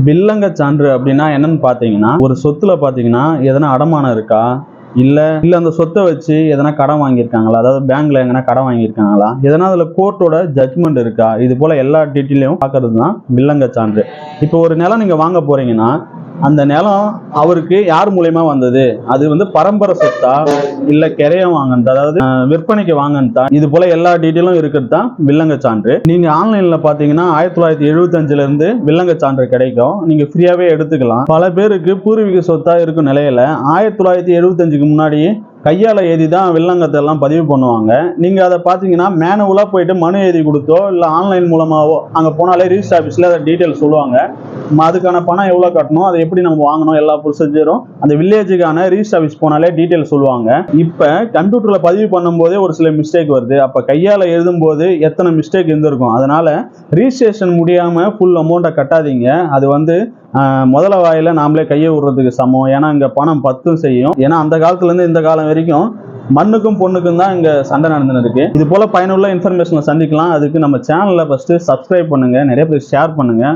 வில்லங்க சான்று அப்படின்னா என்னன்னு பாத்தீங்கன்னா, ஒரு சொத்துல பாத்தீங்கன்னா எதனா அடமானம் இருக்கா, இல்ல அந்த சொத்தை வச்சு எதனா கடன் வாங்கியிருக்காங்களா, அதாவது பேங்க்ல எங்கன்னா கடன் வாங்கியிருக்காங்களா, எதனா அதுல கோர்ட்டோட ஜட்மெண்ட் இருக்கா, இது போல எல்லா டீட்டெயிலையும் பாக்குறது தான் வில்லங்க சான்று. இப்போ ஒரு நிலம் நீங்க வாங்க போறீங்கன்னா, அந்த நிலம் அவருக்கு யார் மூலியமா வந்தது, அது வந்து பரம்பரை சொத்தா இல்ல கிரையம் வாங்கினதா, அதாவது விற்பனைக்கு வாங்கினதா, இது போல எல்லா டீட்டெயிலும் இருக்கிறது தான் வில்லங்க சான்று. நீங்க ஆன்லைன்ல பாத்தீங்கன்னா 1975ல இருந்து வில்லங்க சான்று கிடைக்கும். நீங்க ஃப்ரீயாவே எடுத்துக்கலாம். பல பேருக்கு பூர்வீக சொத்தா இருக்கும் நிலையில 1975க்கு முன்னாடி கையால எழுதி தான் வில்லங்கத்தை எல்லாம் பதிவு பண்ணுவாங்க. நீங்க அதை பாத்தீங்கன்னா மேனுவலா போயிட்டு மனு எழுதி கொடுத்தோ இல்ல ஆன்லைன் மூலமாவோ அங்க போனாலே ரிஜிஸ்டர் ஆபீஸ்ல டீட்டெயில் சொல்லுவாங்க. அதுக்கான பணம் எவ்வளவு கட்டணும், அதை எப்படி நம்ம வாங்கணும், எல்லா ப்ரொசீஜரும் அந்த வில்லேஜுக்கான ரிஜிஸ்டர் ஆபீஸ் போனாலே டீட்டெயில் சொல்லுவாங்க. இப்ப கம்ப்யூட்டர்ல பதிவு பண்ணும் போதே ஒரு சில மிஸ்டேக் வருது. அப்ப கையால எழுதும் போது எத்தனை மிஸ்டேக் இருந்திருக்கும். அதனால ரிஜிஸ்ட்ரேஷன் முடியாம ஃபுல் அமௌண்ட்டை கட்டாதீங்க. அது வந்து முதல வாயில நாமளே கையை விடுறதுக்கு சமம். ஏன்னா இங்க பணம் பத்தும் செய்யும். ஏன்னா அந்த காலத்துல இருந்து இந்த காலம் வரைக்கும் மண்ணுக்கும் பொண்ணுக்கும் தான் இங்க சண்டை நடந்துன்னு இருக்கு. இது போல பயனுள்ள இன்ஃபர்மேஷனை சந்திக்கலாம். அதுக்கு நம்ம சேனலை ஃபர்ஸ்ட் சப்ஸ்கிரைப் பண்ணுங்க, நிறைய பேர் ஷேர் பண்ணுங்க.